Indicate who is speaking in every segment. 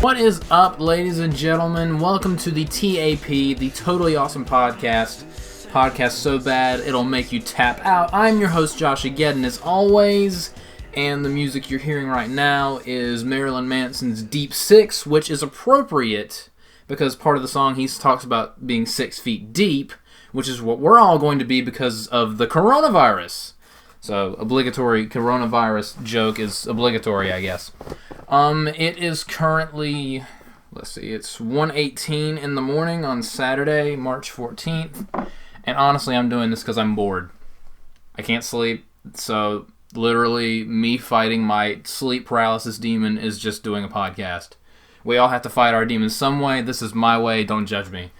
Speaker 1: What is up, ladies and gentlemen? Welcome to the TAP, the Totally Awesome Podcast. Podcast so bad it'll make you tap out. I'm your host, JoshAgeddon, as always, and the music you're hearing right now is Marilyn Manson's Deep Six, which is appropriate because part of the song he talks about being 6 feet deep, which is what we're all going to be because of the coronavirus. So, obligatory coronavirus joke is obligatory, I guess. It is currently, it's 1:18 in the morning on Saturday, March 14th, and honestly, I'm doing this because I'm bored. I can't sleep, so literally me fighting my sleep paralysis demon is just doing a podcast. We all have to fight our demons some way. This is my way, don't judge me.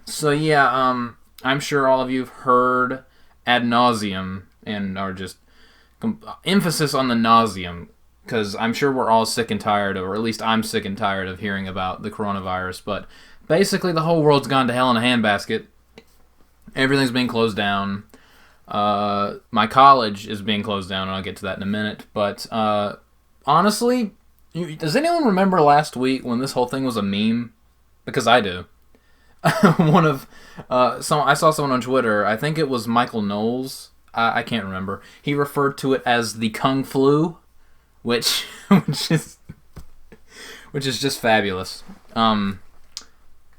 Speaker 1: So yeah, I'm sure all of you have heard ad nauseum and are just emphasis on the nauseum, because I'm sure we're all sick and tired of, or at least I'm sick and tired of hearing about the coronavirus. But basically, the whole world's gone to hell in a handbasket. Everything's being closed down. My college is being closed down, and I'll get to that in a minute. But honestly, does anyone remember last week when this whole thing was a meme? Because I do. I saw someone on Twitter, I think it was Michael Knowles, I can't remember. He referred to it as the Kung Flu, which is just fabulous. A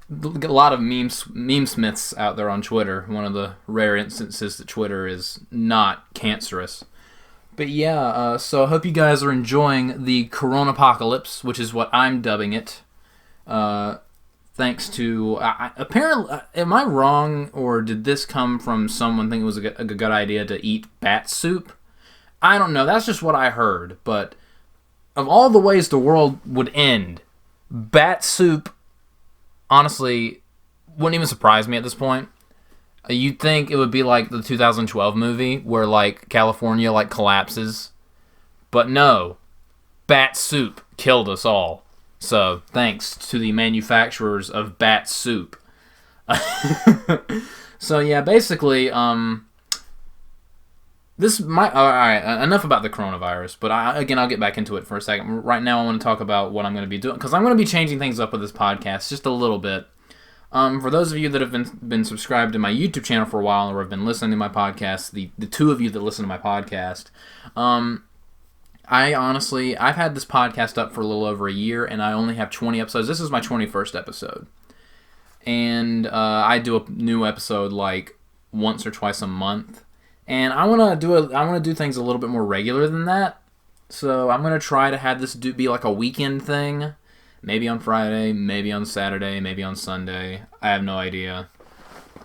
Speaker 1: lot of meme smiths out there on Twitter. One of the rare instances that Twitter is not cancerous. But yeah, so I hope you guys are enjoying the CoronApocalypse, which is what I'm dubbing it. Thanks to, apparently, am I wrong, or did this come from someone thinking it was a good idea to eat bat soup? I don't know, that's just what I heard, but of all the ways the world would end, bat soup, honestly, wouldn't even surprise me at this point. You'd think it would be like the 2012 movie, where, like, California, like, collapses. But no, bat soup killed us all. So, thanks to the manufacturers of bat soup. So, yeah, basically, alright, enough about the coronavirus, but I'll get back into it for a second. Right now, I want to talk about what I'm going to be doing, because I'm going to be changing things up with this podcast just a little bit. For those of you that have been subscribed to my YouTube channel for a while, or have been listening to my podcast, the two of you that listen to my podcast, I've had this podcast up for a little over a year, and I only have 20 episodes. This is my 21st episode. And I do a new episode like once or twice a month. And I want to do things a little bit more regular than that. So I'm going to try to have this be like a weekend thing. Maybe on Friday, maybe on Saturday, maybe on Sunday. I have no idea.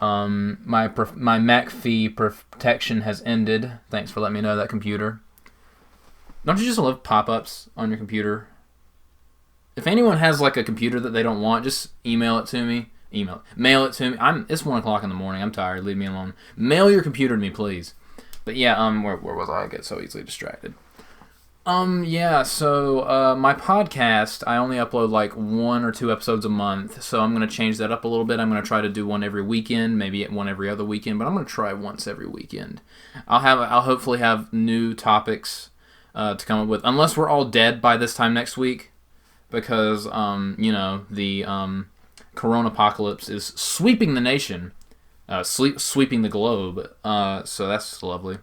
Speaker 1: My McAfee protection has ended. Thanks for letting me know that, computer. Don't you just love pop-ups on your computer? If anyone has like a computer that they don't want, just email it to me. Mail it to me. It's 1 o'clock in the morning. I'm tired. Leave me alone. Mail your computer to me, please. But yeah, where was I? I get so easily distracted. Yeah, so my podcast, I only upload like 1 or 2 episodes a month, so I'm going to change that up a little bit. I'm going to try to do one every weekend, maybe one every other weekend, but I'm going to try once every weekend. I'll hopefully have new topics to come up with, unless we're all dead by this time next week, because, the coronapocalypse is sweeping the nation, sweeping the globe, so that's lovely.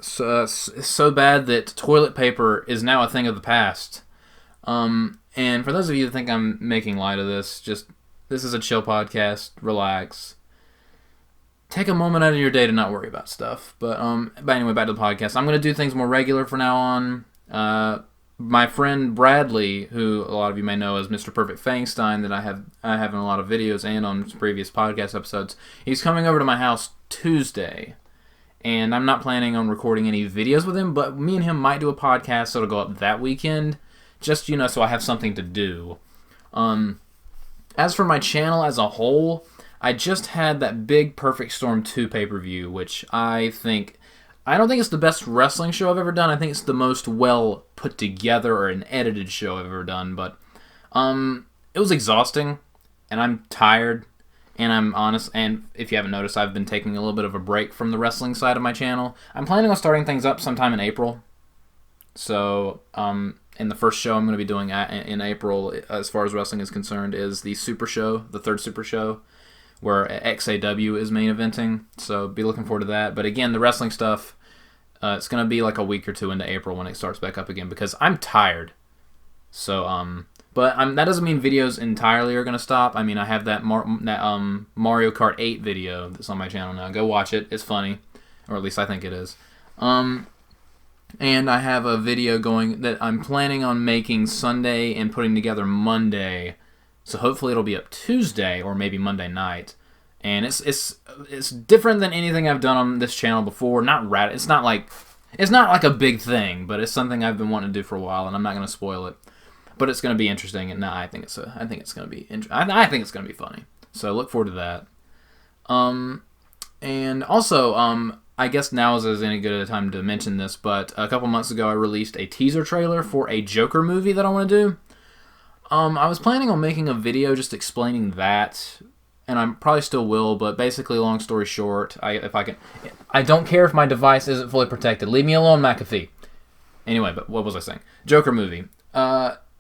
Speaker 1: So, it's so bad that toilet paper is now a thing of the past. And for those of you that think I'm making light of this, this is a chill podcast, relax. Take a moment out of your day to not worry about stuff. But anyway, back to the podcast. I'm going to do things more regular from now on. My friend Bradley, who a lot of you may know as Mr. Perfect Fangstein, that I have in a lot of videos and on previous podcast episodes, he's coming over to my house Tuesday. And I'm not planning on recording any videos with him, but me and him might do a podcast that'll go up that weekend, just, so I have something to do. As for my channel as a whole, I just had that big Perfect Storm 2 pay-per-view, which I don't think it's the best wrestling show I've ever done. I think it's the most well put together or an edited show I've ever done, but it was exhausting, and I'm tired. And I'm honest, and if you haven't noticed, I've been taking a little bit of a break from the wrestling side of my channel. I'm planning on starting things up sometime in April. So, And the first show I'm going to be doing in April, as far as wrestling is concerned, is the Super Show, the third Super Show, where XAW is main eventing. So be looking forward to that. But again, the wrestling stuff, it's going to be like a week or two into April when it starts back up again, because I'm tired. So, but that doesn't mean videos entirely are going to stop. I mean, I have that Mario Kart 8 video that's on my channel now. Go watch it. It's funny. Or at least I think it is. And I have a video going that I'm planning on making Sunday and putting together Monday. So hopefully it'll be up Tuesday or maybe Monday night. And it's different than anything I've done on this channel before. It's not like a big thing, but it's something I've been wanting to do for a while, and I'm not going to spoil it. But it's going to be interesting, and I think it's going to be funny. So look forward to that. And also, I guess now is any good a time to mention this, but a couple months ago I released a teaser trailer for a Joker movie that I want to do. I was planning on making a video just explaining that, and I probably still will, but basically, long story short, I don't care if my device isn't fully protected. Leave me alone, McAfee. Anyway, but what was I saying? Joker movie.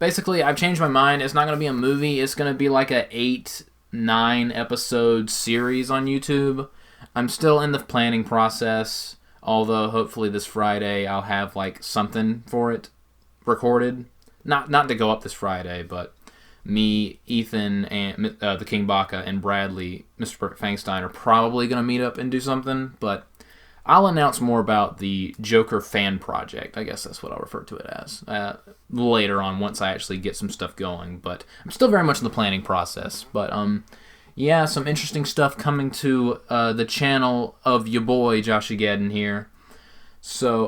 Speaker 1: Basically, I've changed my mind. It's not going to be a movie. It's going to be like a 8-9 episode series on YouTube. I'm still in the planning process, although hopefully this Friday I'll have like something for it recorded. Not to go up this Friday, but me, Ethan, and the King Baka, and Bradley, Mr. Perfect Fangstein, are probably going to meet up and do something, but I'll announce more about the Joker fan project. I guess that's what I'll refer to it as later on once I actually get some stuff going. But I'm still very much in the planning process. But yeah, some interesting stuff coming to the channel of your boy JoshAgeddon here. So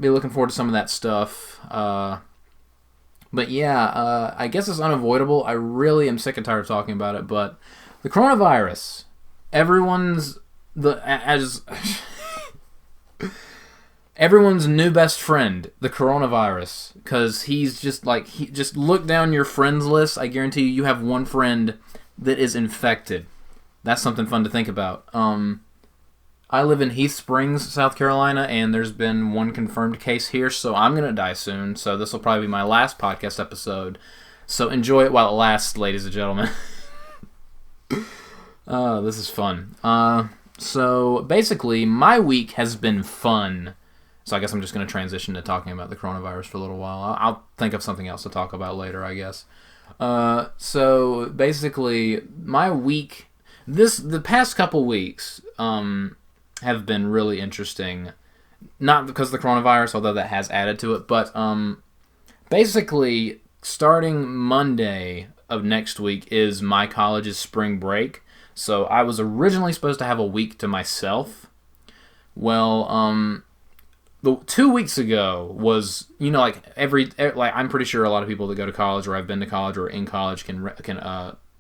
Speaker 1: be looking forward to some of that stuff. But yeah, I guess it's unavoidable. I really am sick and tired of talking about it. But the coronavirus, everyone's new best friend, the coronavirus, because he's just look down your friends list. I guarantee you have one friend that is infected. That's something fun to think about. I live in Heath Springs, South Carolina, and there's been one confirmed case here, so I'm going to die soon. So this will probably be my last podcast episode. So enjoy it while it lasts, ladies and gentlemen. This is fun. So basically, my week has been fun. So I guess I'm just going to transition to talking about the coronavirus for a little while. I'll think of something else to talk about later, I guess. So basically, my week, the past couple weeks, have been really interesting. Not because of the coronavirus, although that has added to it, but basically, starting Monday of next week is my college's spring break. So I was originally supposed to have a week to myself. Well, 2 weeks ago was, like I'm pretty sure a lot of people that go to college or have been to college or in college can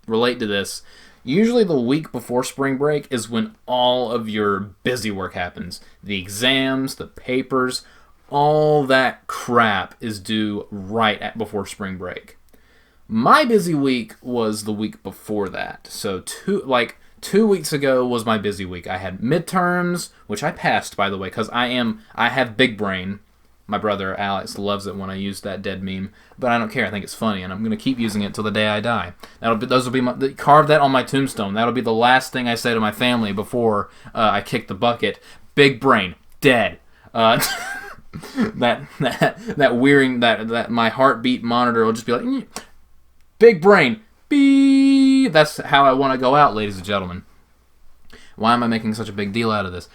Speaker 1: relate to this. Usually the week before spring break is when all of your busy work happens. The exams, the papers, all that crap is due right before spring break. My busy week was the week before that. So 2 weeks ago was my busy week. I had midterms, which I passed, by the way, because I have big brain. My brother Alex loves it when I use that dead meme, but I don't care. I think it's funny, and I'm gonna keep using it till the day I die. Carve that on my tombstone. That'll be the last thing I say to my family before I kick the bucket. Big brain, dead. That wearing that my heartbeat monitor will just be like, big brain, beep. That's how I want to go out, ladies and gentlemen. Why am I making such a big deal out of this?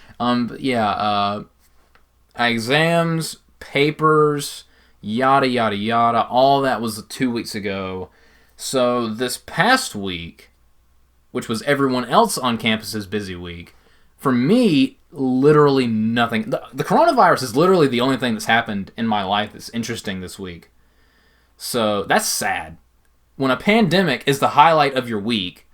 Speaker 1: Exams, papers, yada yada yada, all that was 2 weeks ago. So this past week, which was everyone else on campus's busy week, for me, literally nothing. The coronavirus is literally the only thing that's happened in my life that's interesting this week. So that's sad. When a pandemic is the highlight of your week,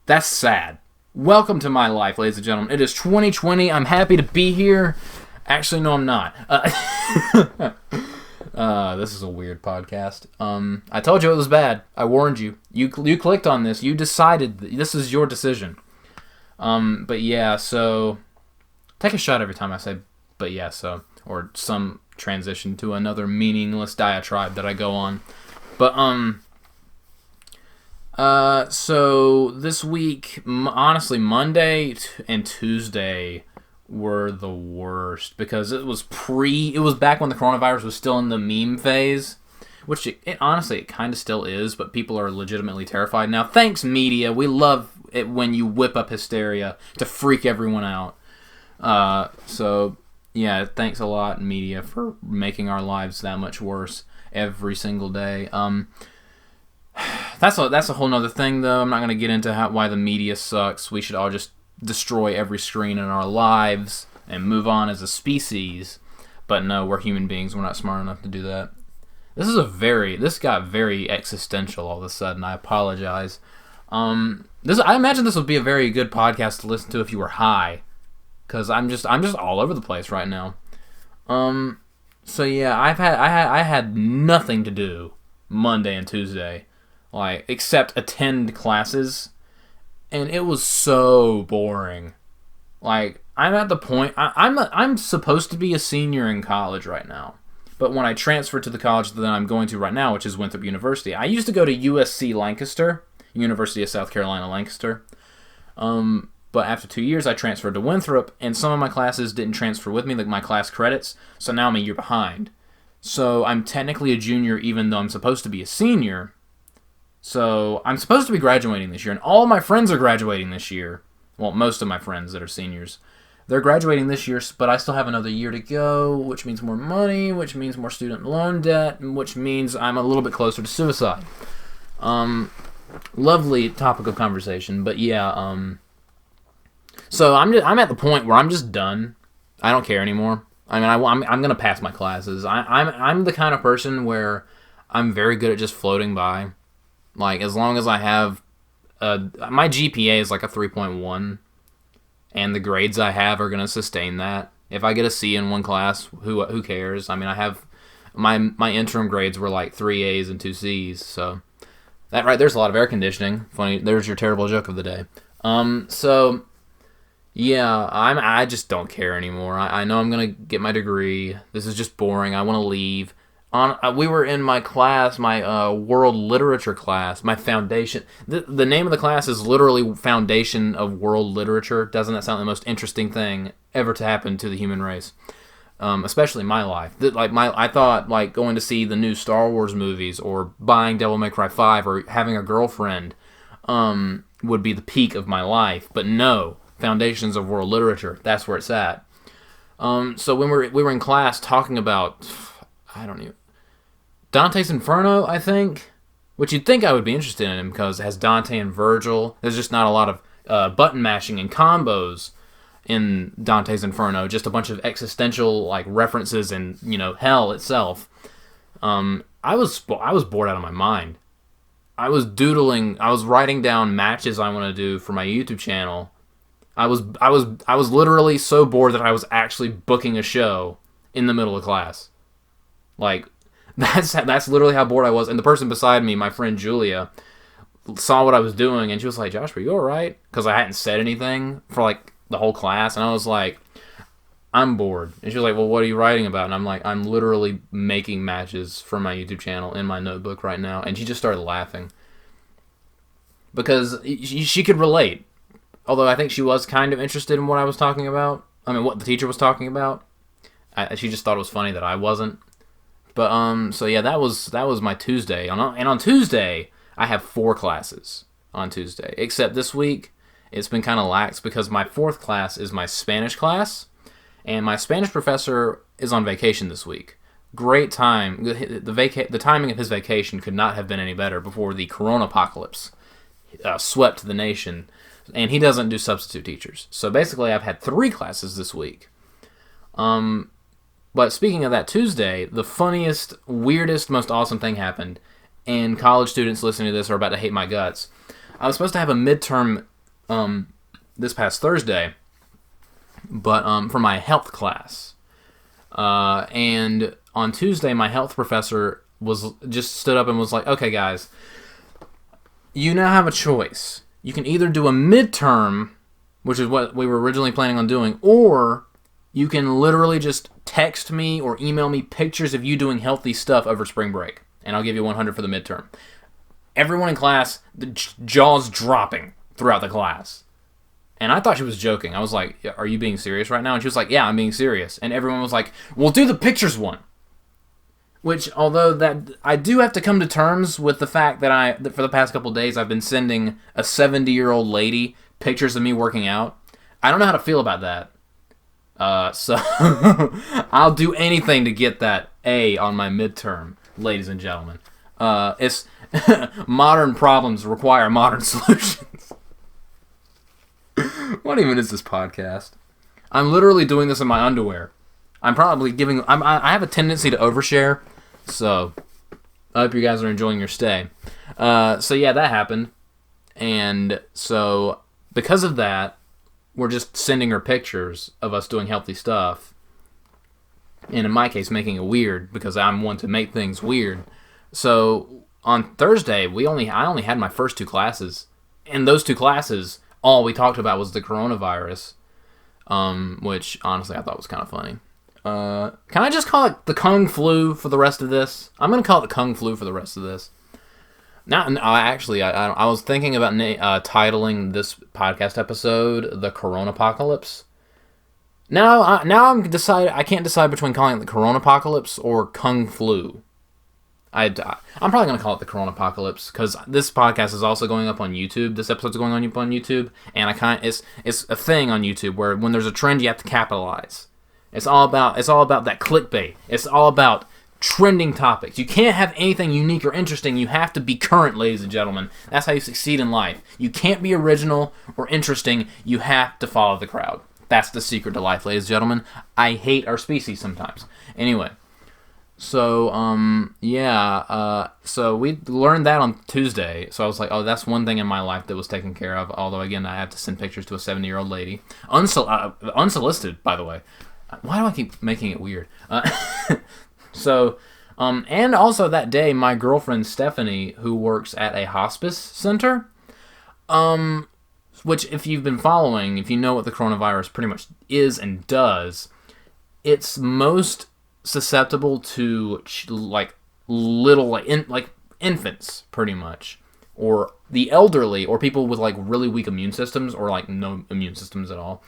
Speaker 1: that's sad. Welcome to my life, ladies and gentlemen. It is 2020. I'm happy to be here. Actually, no, I'm not. This is a weird podcast. I told you it was bad. I warned you. You clicked on this. You decided. This is your decision. But yeah, so take a shot every time I say, but yeah, so or some transition to another meaningless diatribe that I go on. But, so this week, honestly, Monday and Tuesday were the worst because it was back when the coronavirus was still in the meme phase, which honestly, it kind of still is, but people are legitimately terrified now. Thanks, media. We love it when you whip up hysteria to freak everyone out. So, yeah, thanks a lot, media, for making our lives that much worse every single day. That's a whole nother thing, though. I'm not going to get into why the media sucks. We should all just destroy every screen in our lives and move on as a species. But no, we're human beings. We're not smart enough to do that. This got very existential all of a sudden. I apologize. I imagine this would be a very good podcast to listen to if you were high, because I'm just all over the place right now. So yeah, I had nothing to do Monday and Tuesday, except attend classes, and it was so boring. I'm at the point I'm supposed to be a senior in college right now. But when I transferred to the college that I'm going to right now, which is Winthrop University, I used to go to USC Lancaster, University of South Carolina, Lancaster. But after 2 years, I transferred to Winthrop, and some of my classes didn't transfer with me, like my class credits, so now I'm a year behind. So I'm technically a junior even though I'm supposed to be a senior. So I'm supposed to be graduating this year, and all my friends are graduating this year. Well, most of my friends that are seniors. They're graduating this year, but I still have another year to go, which means more money, which means more student loan debt, and which means I'm a little bit closer to suicide. Lovely topic of conversation, but yeah, so I'm at the point where I'm just done. I don't care anymore. I mean, I'm gonna pass my classes. I'm the kind of person where I'm very good at just floating by. As long as I have my GPA is like a 3.1. And the grades I have are going to sustain that. If I get a C in one class, who cares? I mean, I have my interim grades were like 3 A's and 2 C's. So that right there's a lot of air conditioning. Funny, there's your terrible joke of the day. So yeah, I just don't care anymore. I know I'm going to get my degree. This is just boring. I want to leave. We were in my class, my world literature class, my foundation. The name of the class is literally Foundation of World Literature. Doesn't that sound the most interesting thing ever to happen to the human race? Especially in my life. I thought going to see the new Star Wars movies or buying Devil May Cry 5 or having a girlfriend would be the peak of my life. But no, Foundations of World Literature. That's where it's at. So when we were in class talking about, I don't know, Dante's Inferno, I think, which you'd think I would be interested in because it has Dante and Virgil. There's just not a lot of button mashing and combos in Dante's Inferno. Just a bunch of existential references and hell itself. I was bored out of my mind. I was doodling. I was writing down matches I want to do for my YouTube channel. I was literally so bored that I was actually booking a show in the middle of class. That's literally how bored I was. And the person beside me, my friend Julia, saw what I was doing, and she was like, "Josh, were you alright?" Because I hadn't said anything for the whole class, and I was like, "I'm bored." And she was like, "Well, what are you writing about?" And I'm like, "I'm literally making matches for my YouTube channel in my notebook right now." And she just started laughing. Because she could relate. Although I think she was kind of interested in what I was talking about. I mean, what the teacher was talking about. She just thought it was funny that I wasn't. But so yeah, that was my Tuesday. And on Tuesday, I have 4 classes on Tuesday. Except this week, it's been kind of lax because my 4th class is my Spanish class, and my Spanish professor is on vacation this week. Great time. The timing of his vacation could not have been any better before the CoronApocalypse swept the nation, and he doesn't do substitute teachers. So basically, I've had 3 classes this week. But speaking of that Tuesday, the funniest, weirdest, most awesome thing happened, and college students listening to this are about to hate my guts. I was supposed to have a midterm this past Thursday, but for my health class. And on Tuesday, my health professor just stood up and was like, "Okay, guys, you now have a choice. You can either do a midterm, which is what we were originally planning on doing, or You can literally just text me or email me pictures of you doing healthy stuff over spring break, and I'll give you 100 for the midterm. Everyone in class, the jaws dropping throughout the class. And I thought she was joking. I was like, are you being serious right now? And she was like, yeah, I'm being serious. And everyone was like, well, do the pictures one. Which, although that I do have to come to terms with the fact that for the past couple of days I've been sending a 70-year-old lady pictures of me working out. I don't know how to feel about that. So I'll do anything to get that A on my midterm, ladies and gentlemen. It's modern problems require modern solutions. What even is this podcast? I'm literally doing this in my underwear. I'm probably I have a tendency to overshare, so I hope you guys are enjoying your stay. So yeah, that happened, and so because of that, we're just sending her pictures of us doing healthy stuff, and in my case, making it weird because I'm one to make things weird. So on Thursday, I only had my first 2 classes. In those 2 classes, all we talked about was the coronavirus, which honestly I thought was kind of funny. Can I just call it the Kung Flu for the rest of this? I'm gonna call it the Kung Flu for the rest of this. I was thinking about titling this podcast episode "The CoronApocalypse." Now I can't decide between calling it the CoronApocalypse or Kung Flu. I'm probably gonna call it the CoronApocalypse because this podcast is also going up on YouTube. This episode's going up on YouTube, and it's a thing on YouTube where when there's a trend, you have to capitalize. It's all about that clickbait. It's all about trending topics. You can't have anything unique or interesting. You have to be current, ladies and gentlemen. That's how you succeed in life. You can't be original or interesting. You have to follow the crowd. That's the secret to life, ladies and gentlemen. I hate our species sometimes. Anyway, so so we learned that on Tuesday. So I was like, oh, that's one thing in my life that was taken care of. Although again, I have to send pictures to a 70-year-old lady, unsolicited, by the way. Why do I keep making it weird? So, and also that day, my girlfriend Stephanie, who works at a hospice center, which if you've been following, if you know what the coronavirus pretty much is and does, it's most susceptible to little infants, pretty much, or the elderly, or people with really weak immune systems, or no immune systems at all.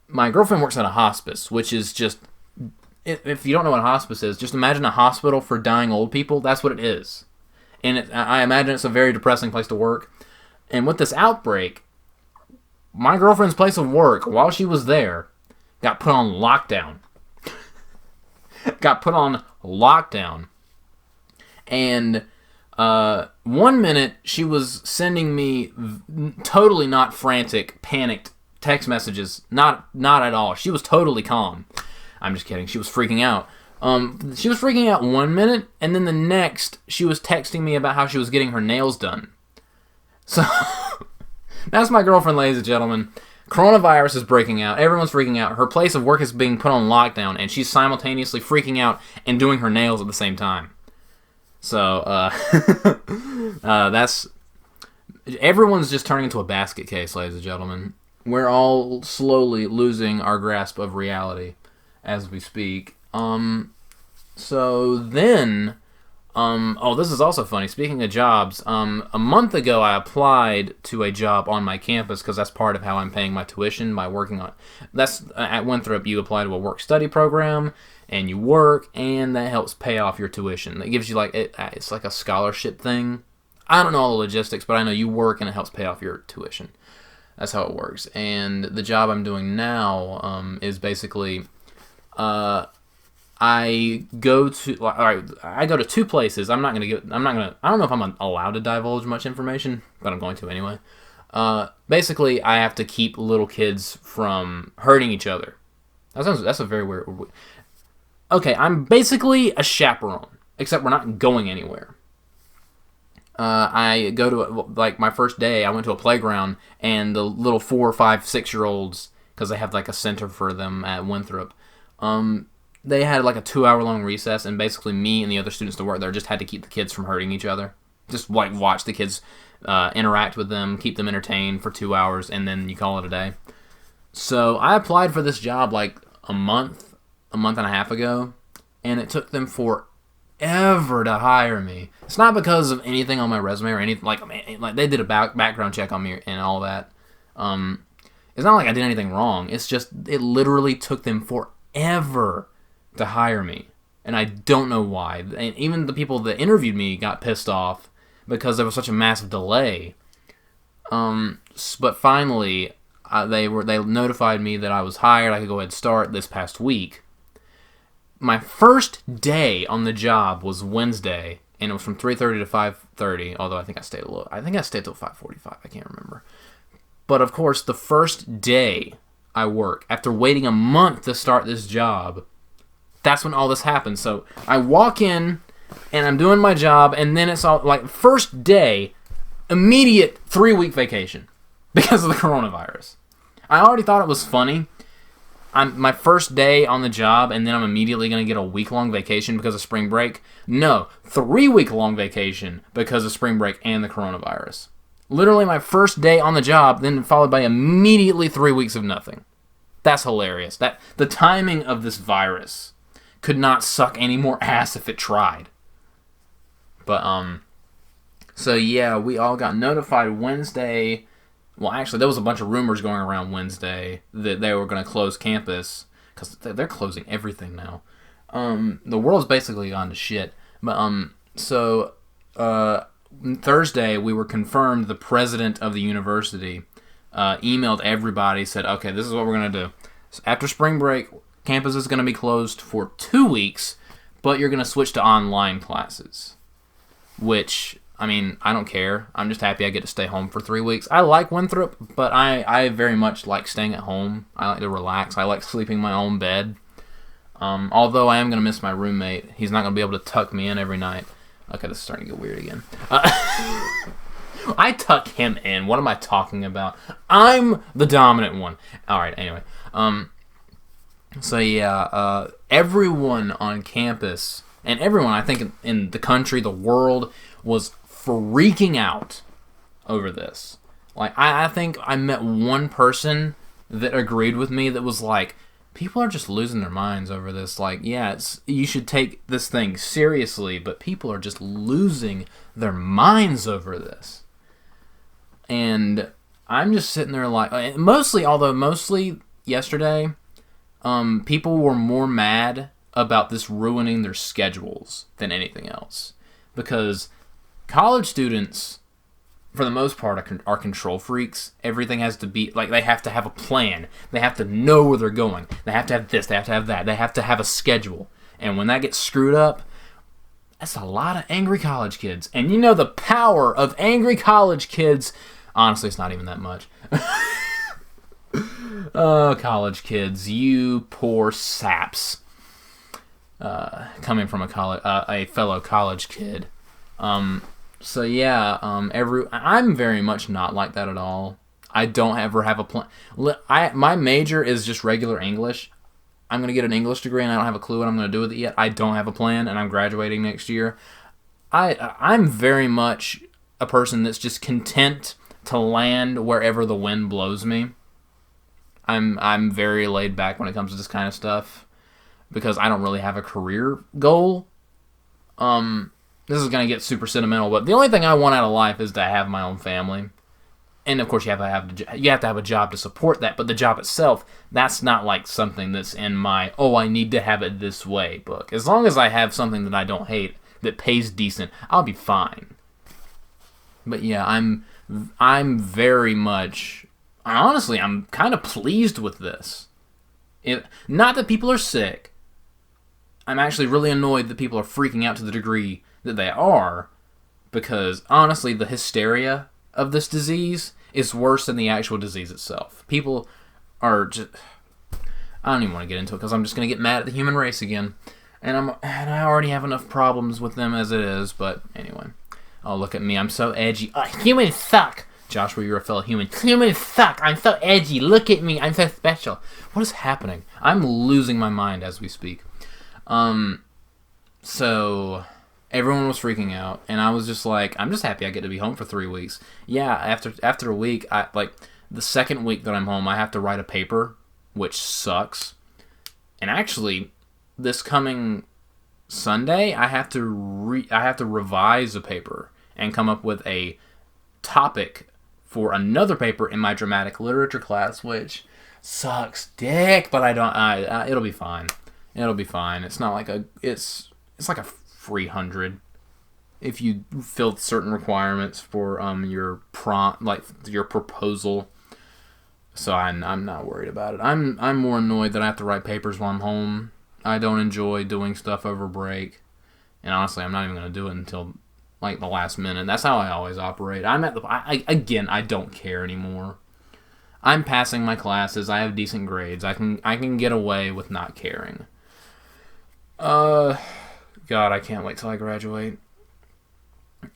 Speaker 1: My girlfriend works at a hospice, which is just, if you don't know what a hospice is, just imagine a hospital for dying old people. That's what it is. And I imagine it's a very depressing place to work. And with this outbreak, my girlfriend's place of work, while she was there, got put on lockdown. And 1 minute, she was sending me totally not frantic, panicked text messages. Not at all. She was totally calm. I'm just kidding. She was freaking out. She was freaking out 1 minute, and then the next, she was texting me about how she was getting her nails done. So, that's my girlfriend, ladies and gentlemen. Coronavirus is breaking out. Everyone's freaking out. Her place of work is being put on lockdown, and she's simultaneously freaking out and doing her nails at the same time. So, that's... Everyone's just turning into a basket case, ladies and gentlemen. We're all slowly losing our grasp of reality as we speak. So then, this is also funny. Speaking of jobs, a month ago I applied to a job on my campus because that's part of how I'm paying my tuition by working on. At Winthrop, you apply to a work-study program and you work, and that helps pay off your tuition. It gives you it's like a scholarship thing. I don't know all the logistics, but I know you work and it helps pay off your tuition. That's how it works. And the job I'm doing now is basically, I go to 2 places. I don't know if I'm allowed to divulge much information, but I'm going to anyway. Basically, I have to keep little kids from hurting each other. That's a very weird. Okay, I'm basically a chaperone, except we're not going anywhere. I go to, my first day, I went to a playground, and the little 4, 5, 6-year-olds, because they have, a center for them at Winthrop, they had, a 2-hour-long recess, and basically me and the other students that work there just had to keep the kids from hurting each other. Just, watch the kids interact with them, keep them entertained for 2 hours, and then you call it a day. So, I applied for this job, a month and a half ago, and it took them forever to hire me. It's not because of anything on my resume or anything like they did a background check on me and all that. It's not like I did anything wrong. It's just it literally took them forever to hire me, and I don't know why. And even the people that interviewed me got pissed off because there was such a massive delay. But finally, they notified me that I was hired. I could go ahead and start this past week. My first day on the job was Wednesday, and it was from 3:30 to 5:30. Although I think I stayed till 5:45. I can't remember. But of course, the first day I work, after waiting a month to start this job, that's when all this happened. So I walk in, and I'm doing my job, and then it's all like first day, immediate 3-week vacation because of the coronavirus. I already thought it was funny. My first day on the job, and then I'm immediately going to get a week-long vacation because of spring break. No, 3-week-long vacation because of spring break and the coronavirus. Literally my first day on the job, then followed by immediately 3 weeks of nothing. That's hilarious. The timing of this virus could not suck any more ass if it tried. But, so yeah, we all got notified Wednesday. Well, actually, there was a bunch of rumors going around Wednesday that they were going to close campus, because they're closing everything now. The world's basically gone to shit. But, Thursday, we were confirmed. The president of the university emailed everybody, said, okay, this is what we're going to do. So after spring break, campus is going to be closed for 2 weeks, but you're going to switch to online classes. Which, I mean, I don't care. I'm just happy I get to stay home for 3 weeks. I like Winthrop, but I very much like staying at home. I like to relax. I like sleeping in my own bed. Although I am going to miss my roommate. He's not going to be able to tuck me in every night. Okay, this is starting to get weird again. I tuck him in. What am I talking about? I'm the dominant one. Alright, anyway. So yeah, everyone on campus, and everyone I think in the country, the world, was freaking out over this. Like, I think I met one person that agreed with me that was like, people are just losing their minds over this. Like, yeah, you should take this thing seriously, but people are just losing their minds over this. And I'm just sitting there like, mostly yesterday, people were more mad about this ruining their schedules than anything else. Because college students, for the most part, are control freaks. Everything has to be, like, they have to have a plan. They have to know where they're going. They have to have this, they have to have that. They have to have a schedule. And when that gets screwed up, that's a lot of angry college kids. And you know the power of angry college kids. Honestly, it's not even that much. Oh, college kids, you poor saps. Coming from a fellow college kid. So yeah, I'm very much not like that at all. I don't ever have a plan. My major is just regular English. I'm going to get an English degree and I don't have a clue what I'm going to do with it yet. I don't have a plan and I'm graduating next year. I'm very much a person that's just content to land wherever the wind blows me. I'm very laid back when it comes to this kind of stuff because I don't really have a career goal. This is going to get super sentimental, but the only thing I want out of life is to have my own family. And of course you have to have a job to support that, but the job itself, that's not like something that's in my, I need to have it this way book. As long as I have something that I don't hate, that pays decent, I'll be fine. But yeah, I'm very much, honestly, I'm kind of pleased with this. Not that people are sick. I'm actually really annoyed that people are freaking out to the degree that they are, because honestly, the hysteria of this disease is worse than the actual disease itself. People are just, I don't even want to get into it because I'm just going to get mad at the human race again, and I already have enough problems with them as it is. But anyway, oh, look at me, I'm so edgy. Humans suck. Joshua, you're a fellow human. Humans suck. I'm so edgy. Look at me. I'm so special. What is happening? I'm losing my mind as we speak. So everyone was freaking out, and I was just like, I'm just happy I get to be home for 3 weeks. Yeah, after a week, the second week that I'm home, I have to write a paper, which sucks. And actually, this coming Sunday, I have to revise a paper and come up with a topic for another paper in my dramatic literature class, which sucks dick, but it'll be fine. It'll be fine. It's not like it's like a free 100 if you fill certain requirements for your prompt, like your proposal. So I'm not worried about it. I'm more annoyed that I have to write papers while I'm home. I don't enjoy doing stuff over break, and honestly, I'm not even gonna do it until like the last minute. That's how I always operate. I don't care anymore. I'm passing my classes. I have decent grades. I can get away with not caring. God, I can't wait till I graduate.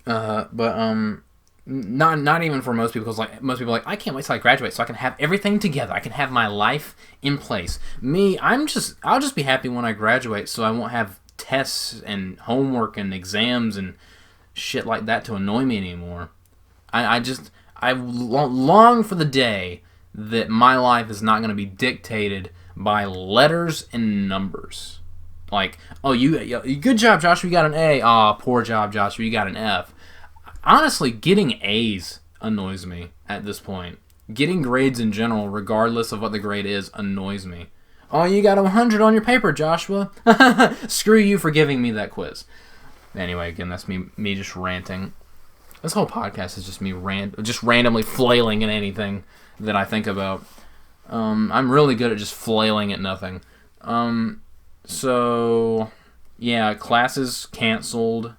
Speaker 1: But not even for most people, because like most people are like, I can't wait till I graduate so I can have everything together. I can have my life in place. Me, I'll just be happy when I graduate, so I won't have tests and homework and exams and shit like that to annoy me anymore. I long for the day that my life is not going to be dictated by letters and numbers. Like, oh, good job, Josh, you got an A. Aw, poor job, Josh, you got an F. Honestly, getting A's annoys me at this point. Getting grades in general, regardless of what the grade is, annoys me. Oh, you got a 100 on your paper, Joshua. Screw you for giving me that quiz. Anyway, again, that's me just ranting. This whole podcast is just me just randomly flailing at anything that I think about. I'm really good at just flailing at nothing. So, yeah, classes canceled.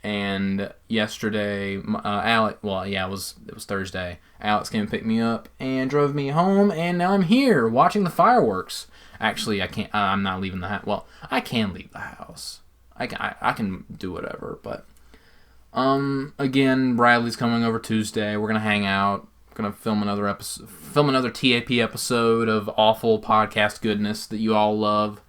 Speaker 1: And yesterday, Alex, it was Thursday. Alex came and picked me up and drove me home, and now I'm here watching the fireworks. Actually, I can't. I'm not leaving the house. Well, I can leave the house. I can do whatever, but again, Bradley's coming over Tuesday. We're gonna hang out. We're gonna film another TAP episode of awful podcast goodness that you all love.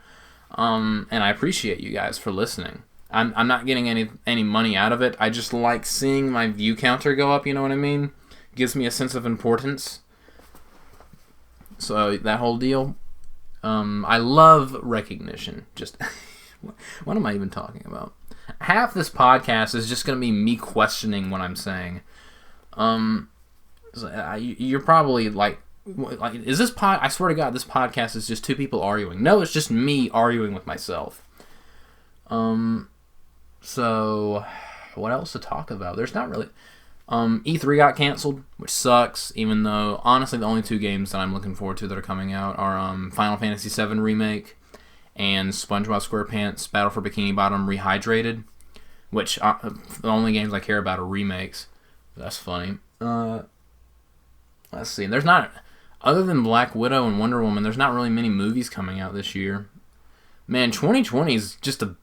Speaker 1: And I appreciate you guys for listening. I'm not getting any money out of it. I just like seeing my view counter go up, you know what I mean? Gives me a sense of importance. So that whole deal. I love recognition. Just what am I even talking about? Half this podcast is just going to be me questioning what I'm saying. You're probably like, is this I swear to God, this podcast is just two people arguing. No, it's just me arguing with myself. So, what else to talk about? There's not really... E3 got canceled, which sucks, even though, honestly, the only two games that I'm looking forward to that are coming out are Final Fantasy VII Remake and SpongeBob SquarePants Battle for Bikini Bottom Rehydrated, which the only games I care about are remakes. That's funny. Let's see. There's not... Other than Black Widow and Wonder Woman, there's not really many movies coming out this year. Man, 2020 is just a...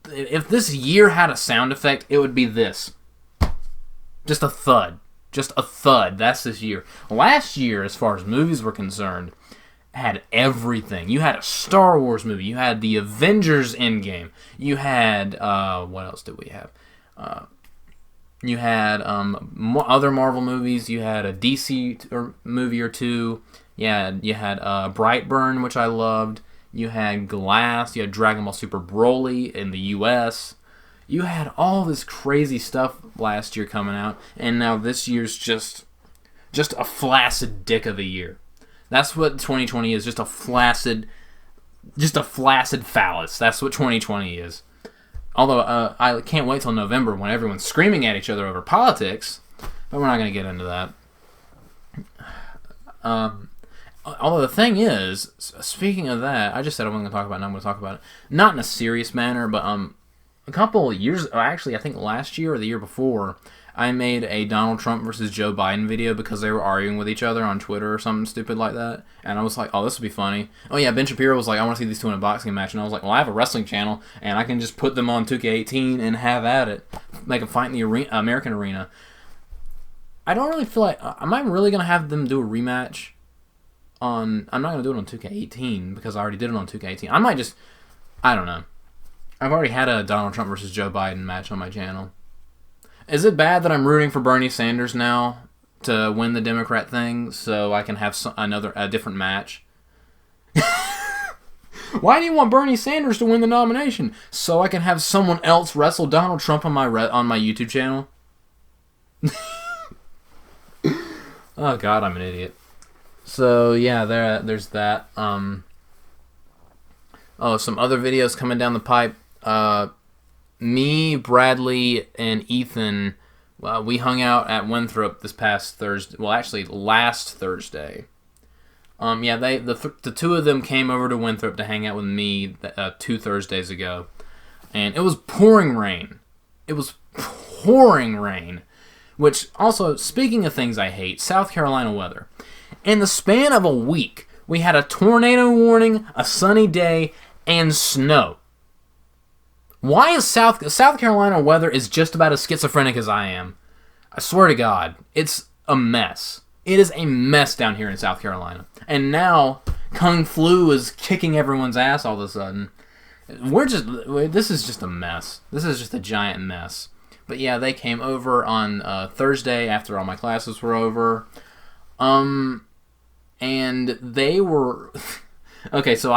Speaker 1: If this year had a sound effect, it would be this. Just a thud. Just a thud. That's this year. Last year, as far as movies were concerned, had everything. You had a Star Wars movie. You had the Avengers Endgame. You had... what else did we have? You had other Marvel movies. You had a DC movie or two. Yeah, you had Brightburn, which I loved. You had Glass. You had Dragon Ball Super Broly in the U.S. You had all this crazy stuff last year coming out, and now this year's just a flaccid dick of a year. That's what 2020 is. Just a flaccid phallus. That's what 2020 is. Although I can't wait till November when everyone's screaming at each other over politics, but we're not going to get into that. Although the thing is, speaking of that, I just said I wasn't going to talk about it, and I'm going to talk about it. Not in a serious manner, but a couple of years, actually I think last year or the year before, I made a Donald Trump versus Joe Biden video because they were arguing with each other on Twitter or something stupid like that. And I was like, oh, this would be funny. Oh yeah, Ben Shapiro was like, I want to see these two in a boxing match. And I was like, well, I have a wrestling channel, and I can just put them on 2K18 and have at it. Make them fight in the American arena. I don't really feel like... am I really going to have them do a rematch? I'm not going to do it on 2K18 because I already did it on 2K18. I might just... I don't know. I've already had a Donald Trump versus Joe Biden match on my channel. Is it bad that I'm rooting for Bernie Sanders now to win the Democrat thing so I can have a different match? Why do you want Bernie Sanders to win the nomination? So I can have someone else wrestle Donald Trump on my YouTube channel? Oh God, I'm an idiot. So yeah, there's that. Some other videos coming down the pipe. Me, Bradley, and Ethan, we hung out at Winthrop this past Thursday. Well, actually, last Thursday. The two of them came over to Winthrop to hang out with me 2 Thursdays ago, and it was pouring rain. Which also, speaking of things I hate, South Carolina weather. In the span of a week, we had a tornado warning, a sunny day, and snow. Why is South Carolina weather is just about as schizophrenic as I am? I swear to God, it's a mess. It is a mess down here in South Carolina. And now, Kung Flu is kicking everyone's ass all of a sudden. This is just a mess. This is just a giant mess. But yeah, they came over on Thursday after all my classes were over. And they were... Okay, so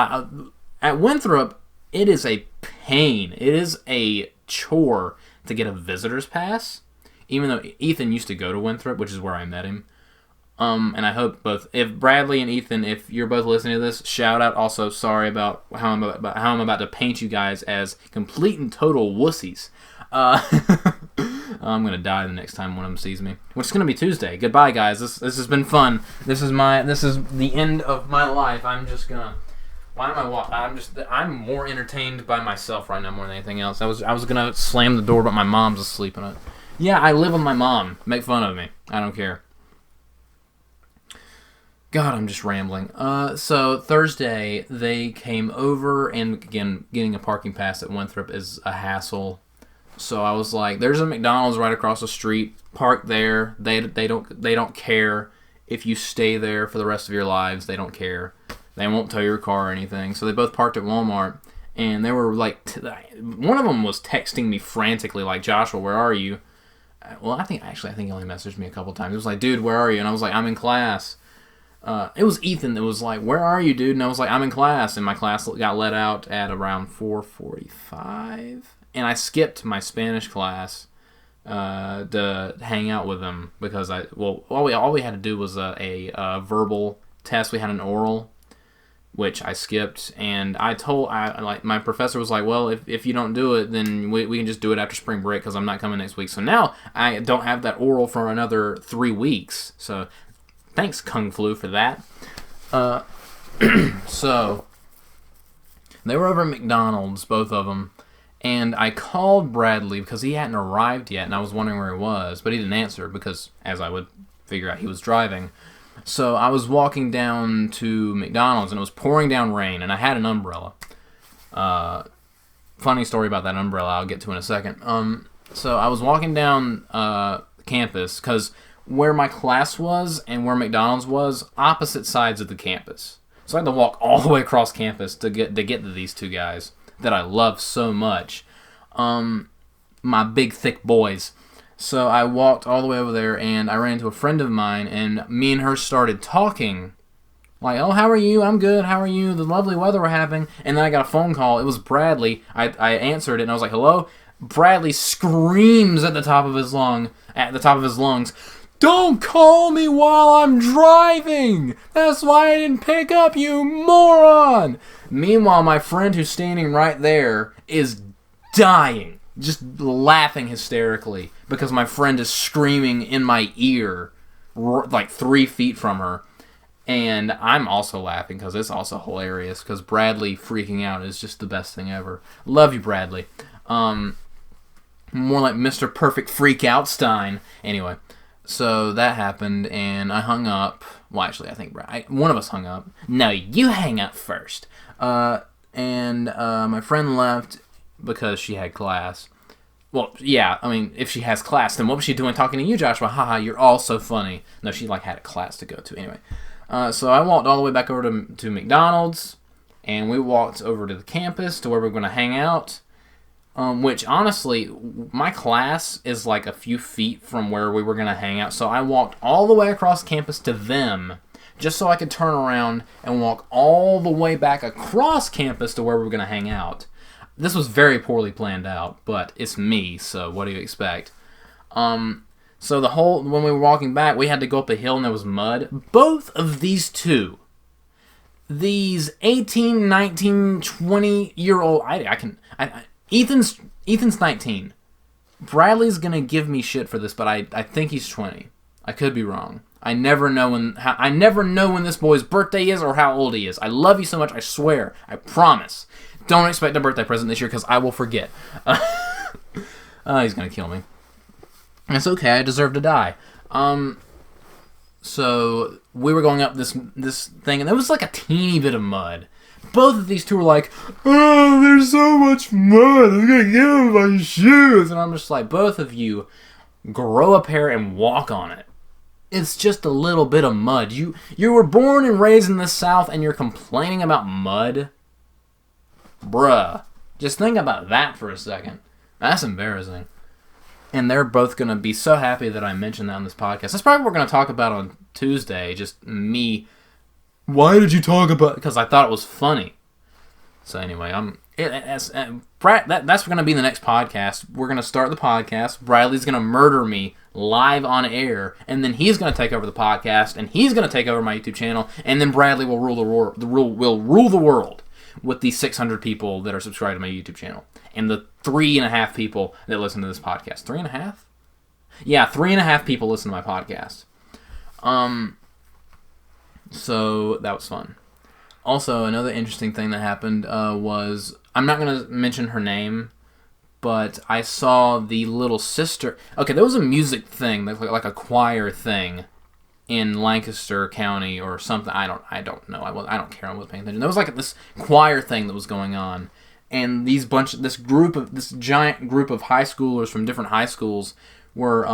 Speaker 1: at Winthrop, it is a pain. It is a chore to get a visitor's pass. Even though Ethan used to go to Winthrop, which is where I met him. And I hope if Bradley and Ethan, if you're both listening to this, shout out. Also, sorry about how I'm about to paint you guys as complete and total wussies. I'm gonna die the next time one of them sees me, which is gonna be Tuesday. Goodbye, guys. This has been fun. This is the end of my life. I'm just gonna. Why am I walking? I'm more entertained by myself right now more than anything else. I was gonna slam the door, but my mom's asleep in it. Yeah, I live with my mom. Make fun of me. I don't care. God, I'm just rambling. So Thursday, they came over, and again, getting a parking pass at Winthrop is a hassle. So I was like, there's a McDonald's right across the street. Park there. They don't care if you stay there for the rest of your lives. They don't care. They won't tow your car or anything. So they both parked at Walmart, and they were like, one of them was texting me frantically, like, Joshua, where are you? Well, I think he only messaged me a couple times. He was like, dude, where are you? And I was like, I'm in class. It was Ethan that was like, where are you, dude? And I was like, I'm in class. And my class got let out at around 4:45. And I skipped my Spanish class to hang out with him because all we had to do was a verbal test. We had an oral, which I skipped. And my professor was like, well, if you don't do it, then we can just do it after spring break because I'm not coming next week. So now I don't have that oral for another 3 weeks. So thanks, Kung Flu, for that. So they were over at McDonald's, both of them. And I called Bradley because he hadn't arrived yet, and I was wondering where he was. But he didn't answer because, as I would figure out, he was driving. So I was walking down to McDonald's, and it was pouring down rain, and I had an umbrella. Funny story about that umbrella I'll get to in a second. So I was walking down campus because where my class was and where McDonald's was, opposite sides of the campus. So I had to walk all the way across campus to get to these two guys that I love so much. My big, thick boys. So I walked all the way over there, and I ran into a friend of mine, and me and her started talking. Like, oh, how are you? I'm good. How are you? The lovely weather we're having. And then I got a phone call. It was Bradley. I answered it, and I was like, hello? Bradley screams at the top of his lungs, don't call me while I'm driving! That's why I didn't pick up, you moron! Meanwhile, my friend who's standing right there is dying, just laughing hysterically, because my friend is screaming in my ear, like 3 feet from her. And I'm also laughing, because it's also hilarious, because Bradley freaking out is just the best thing ever. Love you, Bradley. More like Mr. Perfect Freak Outstein. Anyway. So that happened, and I hung up. Well, actually, I think one of us hung up. No, you hang up first. And my friend left because she had class. Well, yeah, I mean, if she has class, then what was she doing talking to you, Joshua? Haha, you're all so funny. No, she had a class to go to. Anyway, so I walked all the way back over to McDonald's, and we walked over to the campus to where we're going to hang out. Which, honestly, my class is like a few feet from where we were going to hang out. So I walked all the way across campus to them just so I could turn around and walk all the way back across campus to where we were going to hang out. This was very poorly planned out, but it's me, so what do you expect? So when we were walking back, we had to go up a hill and there was mud. Both of these 18, 19, 20-year-old, Ethan's 19. Bradley's gonna give me shit for this, but I think he's 20. I could be wrong. I never know when this boy's birthday is or how old he is. I love you so much, I swear. I promise. Don't expect a birthday present this year because I will forget. He's gonna kill me. It's okay, I deserve to die. So we were going up this thing, and there was like a teeny bit of mud. Both of these two were like, "Oh, there's so much mud, I'm gonna get in my shoes." And I'm just like, both of you, grow a pair and walk on it. It's just a little bit of mud. You were born and raised in the South, and you're complaining about mud? Bruh. Just think about that for a second. That's embarrassing. And they're both going to be so happy that I mentioned that on this podcast. That's probably what we're going to talk about on Tuesday. Just me. Why did you talk about... Because I thought it was funny. So anyway, that's going to be the next podcast. We're going to start the podcast. Bradley's going to murder me live on air. And then he's going to take over the podcast. And he's going to take over my YouTube channel. And then Bradley will rule the world with the 600 people that are subscribed to my YouTube channel. And the 3.5 people that listen to this podcast. 3.5? Yeah, 3.5 people listen to my podcast. So that was fun. Also, another interesting thing that happened was, I'm not going to mention her name, but I saw the little sister. Okay, there was a music thing, like a choir thing in Lancaster County or something. I don't know. I don't care. I wasn't paying attention. There was like this choir thing that was going on. And this giant group of high schoolers from different high schools were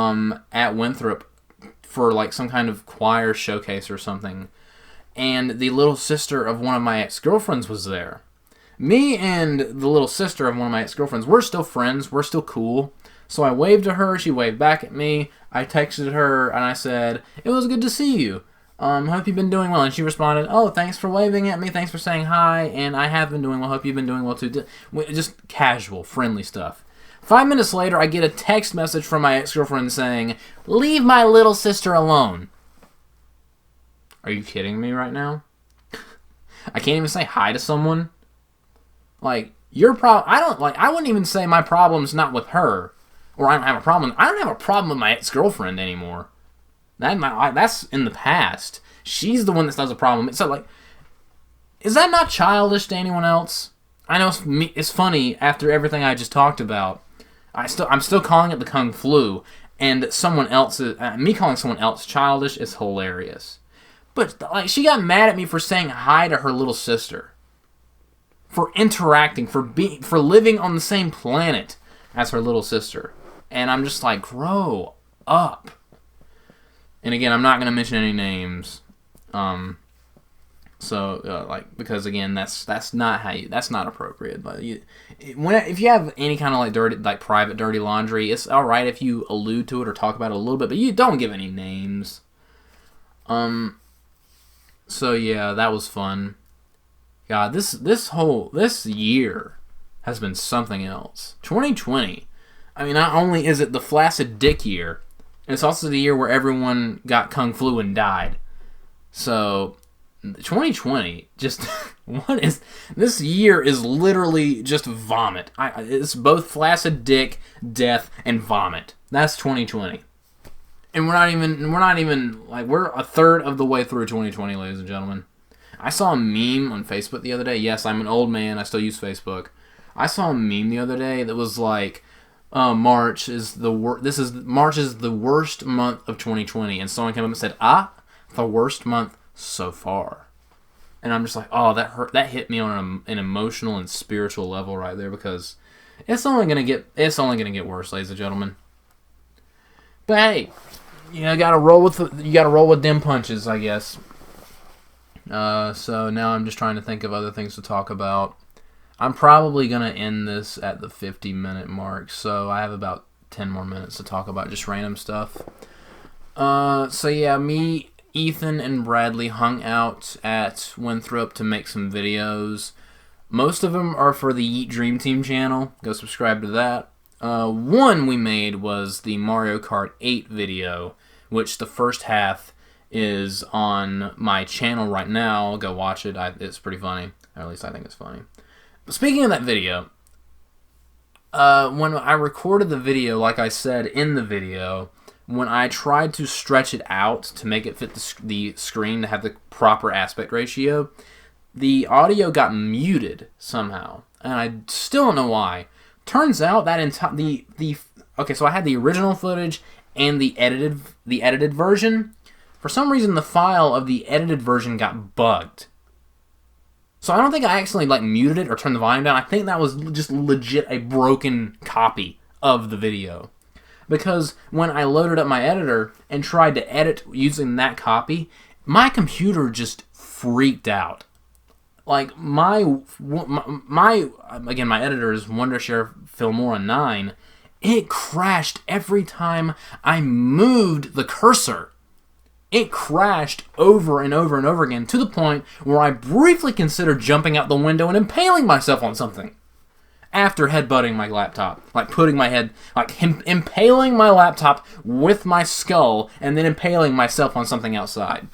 Speaker 1: at Winthrop for like some kind of choir showcase or something. And the little sister of one of my ex-girlfriends was there. Me and the little sister of one of my ex-girlfriends, we're still friends. We're still cool. So I waved to her. She waved back at me. I texted her and I said, "It was good to see you. Hope you've been doing well." And she responded, "Oh, thanks for waving at me. Thanks for saying hi. And I have been doing well. Hope you've been doing well too." Just casual, friendly stuff. 5 minutes later, I get a text message from my ex-girlfriend saying, "Leave my little sister alone." Are you kidding me right now? I can't even say hi to someone. Like, I wouldn't even say my problem's not with her. Or I don't have a problem. I don't have a problem with my ex-girlfriend anymore. That's in the past. She's the one that has a problem. So, like, is that not childish to anyone else? I know it's funny after everything I just talked about. I'm still calling it the Kung Flu, and me calling someone else childish is hilarious. But like, she got mad at me for saying hi to her little sister, for interacting, for living on the same planet as her little sister, and I'm just like, grow up. And again, I'm not going to mention any names, because again, that's not appropriate. But if you have any kind of like private dirty laundry, it's all right if you allude to it or talk about it a little bit, but you don't give any names. So yeah, that was fun. God, this year has been something else. 2020. I mean, not only is it the flaccid dick year, it's also the year where everyone got Kung Flu and died. So, 2020, just, this year is literally just vomit. It's both flaccid dick, death, and vomit. That's 2020. And we're a third of the way through 2020, ladies and gentlemen. I saw a meme on Facebook the other day. Yes, I'm an old man. I still use Facebook. I saw a meme the other day that was like, March is the worst month of 2020, and someone came up and said, the worst month so far. And I'm just like, oh, that hurt. That hit me on an emotional and spiritual level right there, because it's only gonna get worse, ladies and gentlemen. But hey, you gotta roll with them punches, I guess. So now I'm just trying to think of other things to talk about. I'm probably going to end this at the 50-minute mark, so I have about 10 more minutes to talk about just random stuff. So yeah, me Ethan and Bradley hung out at Winthrop to make some videos. Most of them are for the Yeet Dream Team channel. Go subscribe to that. One we made was the Mario Kart 8 video, which the first half is on my channel right now. Go watch it. It's pretty funny. Or at least I think it's funny. But speaking of that video, when I recorded the video, like I said in the video, when I tried to stretch it out to make it fit the screen to have the proper aspect ratio, the audio got muted somehow, and I still don't know why. Turns out that okay, so I had the original footage and the edited version. For some reason, the file of the edited version got bugged. So I don't think I accidentally muted it or turned the volume down. I think that was just legit a broken copy of the video. Because when I loaded up my editor and tried to edit using that copy, my computer just freaked out. Like, my editor is Wondershare Filmora 9. It crashed every time I moved the cursor. It crashed over and over and over again, to the point where I briefly considered jumping out the window and impaling myself on something. After headbutting my laptop. Impaling my laptop with my skull, and then impaling myself on something outside.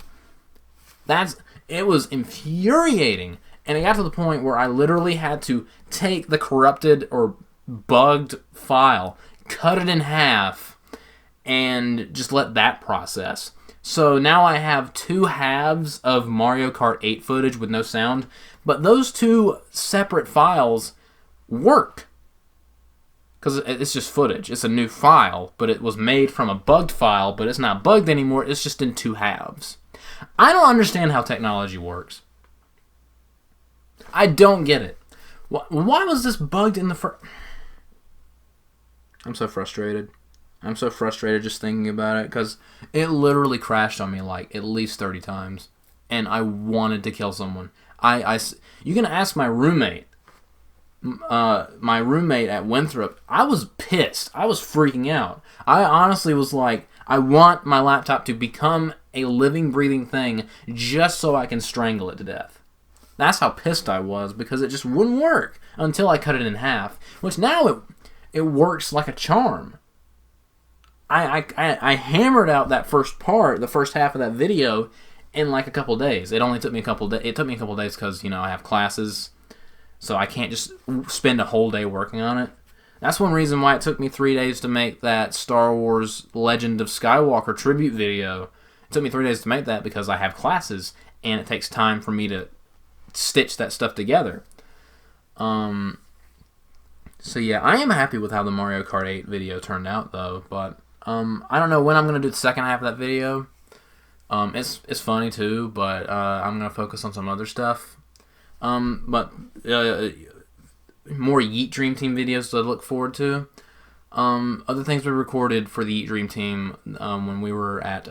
Speaker 1: It was infuriating. And it got to the point where I literally had to take the corrupted or bugged file, cut it in half, and just let that process. So now I have 2 halves of Mario Kart 8 footage with no sound, but those 2 separate files work. Because it's just footage. It's a new file, but it was made from a bugged file, but it's not bugged anymore. It's just in 2 halves. I don't understand how technology works. I don't get it. Why was this bugged in the first... I'm so frustrated. I'm so frustrated just thinking about it, because it literally crashed on me at least 30 times, and I wanted to kill someone. You can ask my roommate. My roommate at Winthrop. I was pissed. I was freaking out. I honestly was like, I want my laptop to become a living, breathing thing just so I can strangle it to death. That's how pissed I was, because it just wouldn't work until I cut it in half, which now it works like a charm. I hammered out that first part, the first half of that video, in a couple days. It only took me a couple days. It took me a couple days because, I have classes, so I can't just spend a whole day working on it. That's one reason why it took me 3 days to make that Star Wars Legend of Skywalker tribute video. It took me 3 days to make that because I have classes, and it takes time for me to stitch that stuff together. So yeah, I am happy with how the Mario Kart 8 video turned out, though, but I don't know when I'm going to do the second half of that video. It's funny, too, but I'm going to focus on some other stuff. But more Yeet Dream Team videos to look forward to. Other things we recorded for the Yeet Dream Team when we were at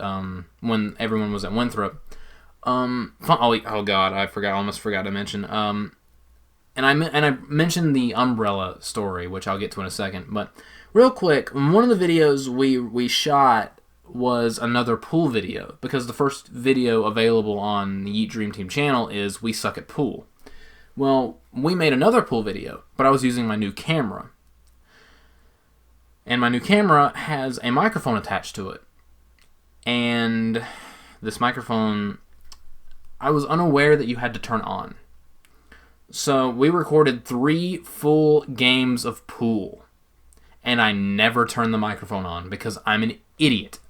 Speaker 1: when everyone was at Winthrop. Oh God, I almost forgot to mention. And I mentioned the umbrella story, which I'll get to in a second. But real quick, one of the videos we shot was another pool video, because the first video available on the Yeet Dream Team channel is We Suck at Pool. Well, we made another pool video, but I was using my new camera. And my new camera has a microphone attached to it. And this microphone, I was unaware that you had to turn on. So we recorded 3 full games of pool. And I never turned the microphone on because I'm an idiot.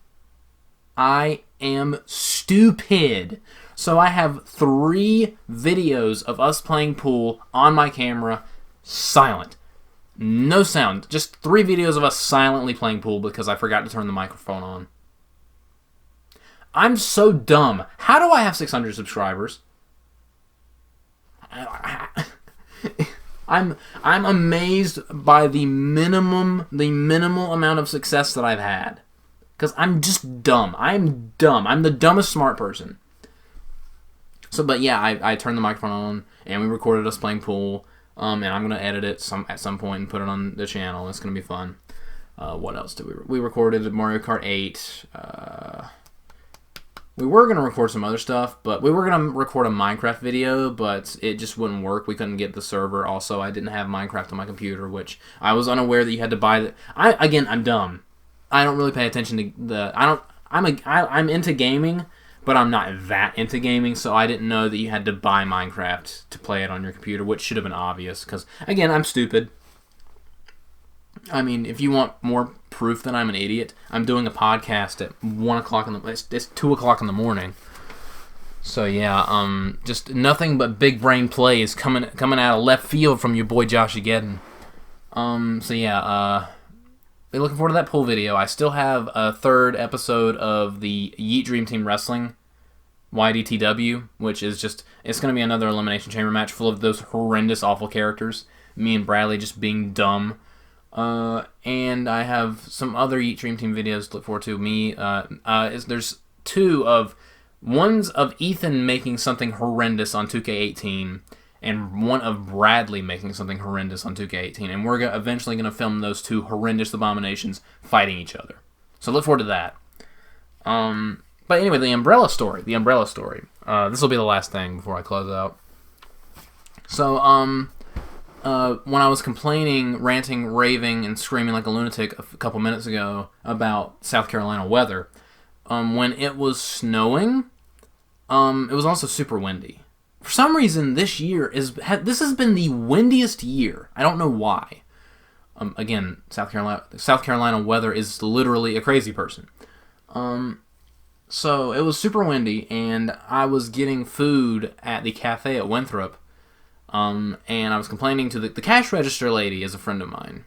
Speaker 1: I am stupid. So I have 3 videos of us playing pool on my camera, silent. No sound. Just 3 videos of us silently playing pool because I forgot to turn the microphone on. I'm so dumb. How do I have 600 subscribers? I'm amazed by the minimal amount of success that I've had. Because I'm just dumb. I'm dumb. I'm the dumbest smart person. So, but yeah, I turned the microphone on, and we recorded us playing pool, and I'm going to edit it at some point and put it on the channel. It's going to be fun. What else did we recorded Mario Kart 8. We were going to record some other stuff, but we were going to record a Minecraft video, but it just wouldn't work. We couldn't get the server. Also, I didn't have Minecraft on my computer, which I was unaware that you had to buy. I'm dumb. I don't really pay attention to the. I'm into gaming, but I'm not that into gaming, so I didn't know that you had to buy Minecraft to play it on your computer, which should have been obvious. Because again, I'm stupid. I mean, if you want more proof that I'm an idiot, I'm doing a podcast at 1 o'clock it's 2 o'clock in the morning. So yeah, just nothing but big brain plays coming out of left field from your boy JoshAgeddon. So yeah, be looking forward to that pool video. I still have a third episode of the Yeet Dream Team Wrestling YDTW, which is it's going to be another Elimination Chamber match full of those horrendous, awful characters. Me and Bradley just being dumb. And I have some other Yeet Dream Team videos to look forward to. There's one's of Ethan making something horrendous on 2K18, and one of Bradley making something horrendous on 2K18, and we're eventually going to film those two horrendous abominations fighting each other. So look forward to that. But anyway, the umbrella story. This will be the last thing before I close out. So, when I was complaining, ranting, raving, and screaming like a lunatic a couple minutes ago about South Carolina weather, when it was snowing, it was also super windy. For some reason, this has been the windiest year. I don't know why. Again, South Carolina weather is literally a crazy person. So it was super windy, and I was getting food at the cafe at Winthrop. And I was complaining to the cash register lady, is a friend of mine,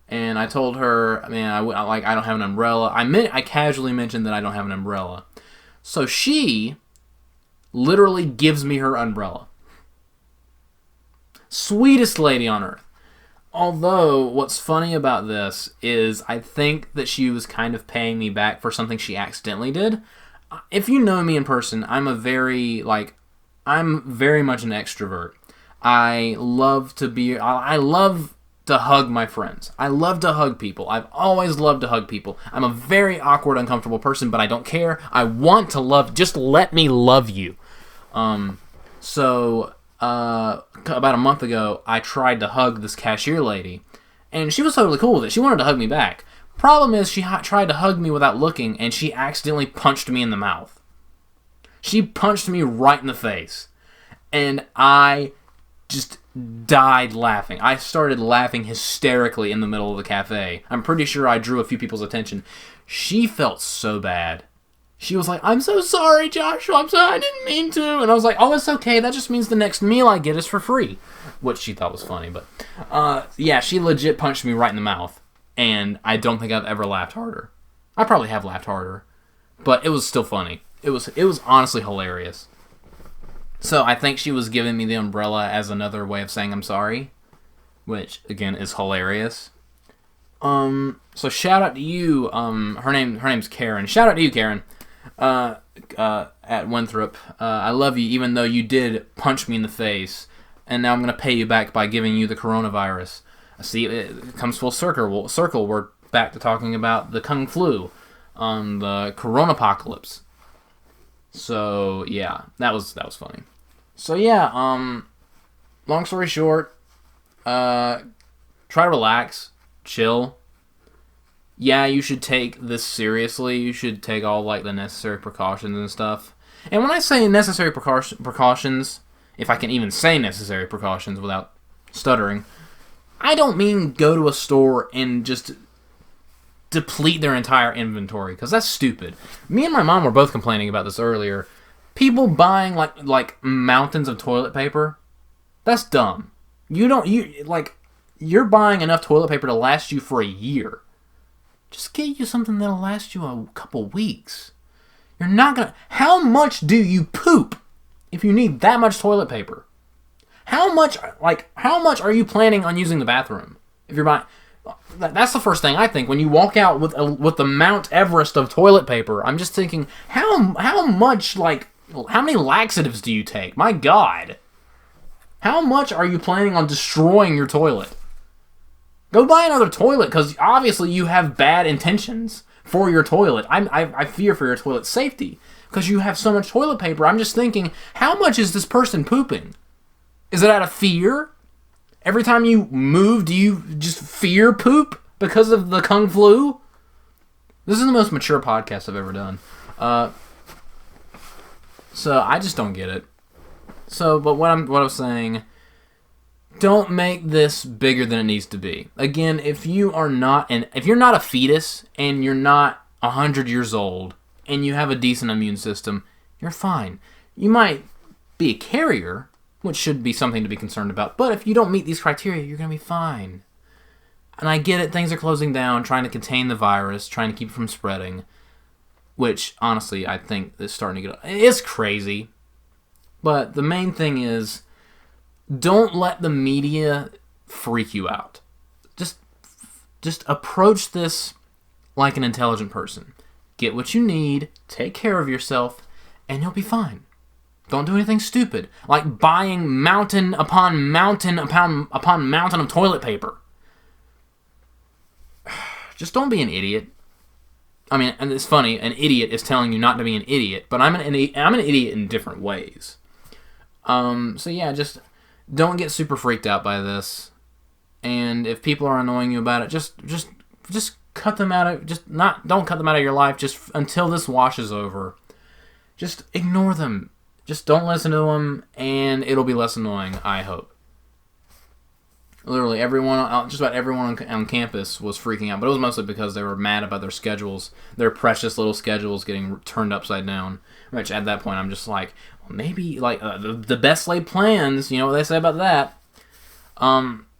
Speaker 1: and I told her, man, I don't have an umbrella. I casually mentioned that I don't have an umbrella, so she literally gives me her umbrella. Sweetest lady on earth. Although, what's funny about this is I think that she was kind of paying me back for something she accidentally did. If you know me in person, I'm very much an extrovert. I love to hug my friends. I love to hug people. I've always loved to hug people. I'm a very awkward, uncomfortable person, but I don't care. I want to love. Just let me love you. So about a month ago, I tried to hug this cashier lady, and she was totally cool with it. She wanted to hug me back. Problem is, she tried to hug me without looking, and she accidentally punched me in the mouth. She punched me right in the face, and I just died laughing. I started laughing hysterically in the middle of the cafe. I'm pretty sure I drew a few people's attention. She felt so bad. She was like, "I'm so sorry, Joshua. I didn't mean to." And I was like, "Oh, it's okay. That just means the next meal I get is for free." Which she thought was funny. But, yeah, she legit punched me right in the mouth. And I don't think I've ever laughed harder. I probably have laughed harder. But it was still funny. It was honestly hilarious. So I think she was giving me the umbrella as another way of saying I'm sorry, which again is hilarious. So shout out to you. Her name's Karen. Shout out to you, Karen. At Winthrop. I love you, even though you did punch me in the face, and now I'm gonna pay you back by giving you the coronavirus. See, it comes full circle. We're back to talking about the Kung Flu, the CoronApocalypse. So yeah, that was funny. So yeah, long story short, try to relax, chill. Yeah, you should take this seriously. You should take all the necessary precautions and stuff. And when I say necessary precautions, if I can even say necessary precautions without stuttering, I don't mean go to a store and just deplete their entire inventory, because that's stupid. Me and my mom were both complaining about this earlier. People buying like mountains of toilet paper, that's dumb. You're buying enough toilet paper to last you for a year. Just get you something that'll last you a couple weeks. You're not gonna. How much do you poop if you need that much toilet paper? How much are you planning on using the bathroom? If you're buying, that's the first thing I think when you walk out with the Mount Everest of toilet paper. I'm just thinking, how much, how many laxatives do you take? My God. How much are you planning on destroying your toilet? Go buy another toilet, because obviously you have bad intentions for your toilet. I fear for your toilet's safety, because you have so much toilet paper. I'm just thinking, how much is this person pooping? Is it out of fear? Every time you move, do you just fear poop because of the Kung Flu? This is the most mature podcast I've ever done. So I just don't get it. So, but what I was saying, don't make this bigger than it needs to be. Again, if you're not a fetus and you're not 100 years old and you have a decent immune system, you're fine. You might be a carrier, which should be something to be concerned about, but if you don't meet these criteria, you're going to be fine. And I get it, things are closing down, trying to contain the virus, trying to keep it from spreading, which, honestly, I think is starting to get... It's crazy. But the main thing is, don't let the media freak you out. Just approach this like an intelligent person. Get what you need, take care of yourself, and you'll be fine. Don't do anything stupid, like buying mountain upon mountain upon mountain of toilet paper. Just don't be an idiot. I mean, and it's funny, an idiot is telling you not to be an idiot, but I'm an idiot in different ways. So yeah, just don't get super freaked out by this. And if people are annoying you about it, just cut them out of, don't cut them out of your life just until this washes over. Just ignore them. Just don't listen to them, and it'll be less annoying, I hope. Literally, just about everyone on campus was freaking out, but it was mostly because they were mad about their schedules, their precious little schedules getting turned upside down, which at that point I'm just like, well, maybe, like, the best laid plans, you know what they say about that.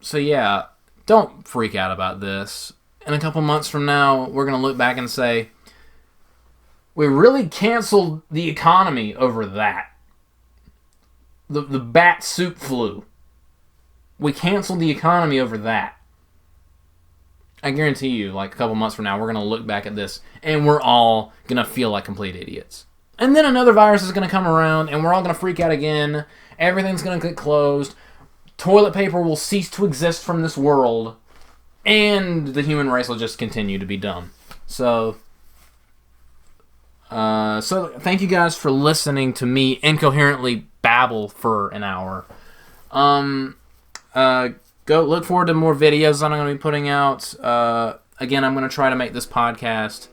Speaker 1: So yeah, don't freak out about this. In a couple months from now, we're going to look back and say, we really canceled the economy over that. The bat soup flu. We canceled the economy over that. I guarantee you, like a couple months from now, we're going to look back at this and we're all going to feel like complete idiots. And then another virus is going to come around and we're all going to freak out again. Everything's going to get closed. Toilet paper will cease to exist from this world. And the human race will just continue to be dumb. So thank you guys for listening to me incoherently babble for an hour. Go look forward to more videos that I'm going to be putting out. Again, I'm going to try to make this podcast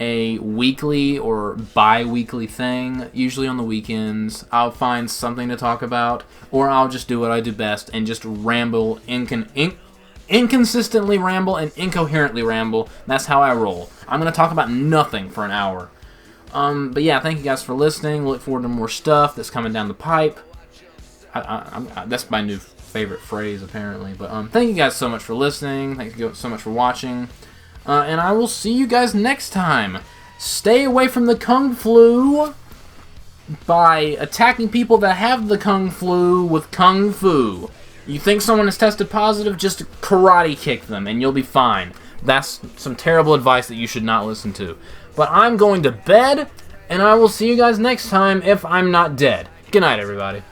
Speaker 1: a weekly or bi-weekly thing, usually on the weekends. I'll find something to talk about, or I'll just do what I do best and just ramble, inconsistently ramble and incoherently ramble. That's how I roll. I'm going to talk about nothing for an hour. But yeah, thank you guys for listening. Look forward to more stuff that's coming down the pipe. That's my new favorite phrase, apparently. But thank you guys so much for listening. Thank you so much for watching. And I will see you guys next time. Stay away from the Kung Flu by attacking people that have the Kung Flu with Kung Fu. You think someone has tested positive, just karate kick them and you'll be fine. That's some terrible advice that you should not listen to. But I'm going to bed, and I will see you guys next time if I'm not dead. Good night, everybody.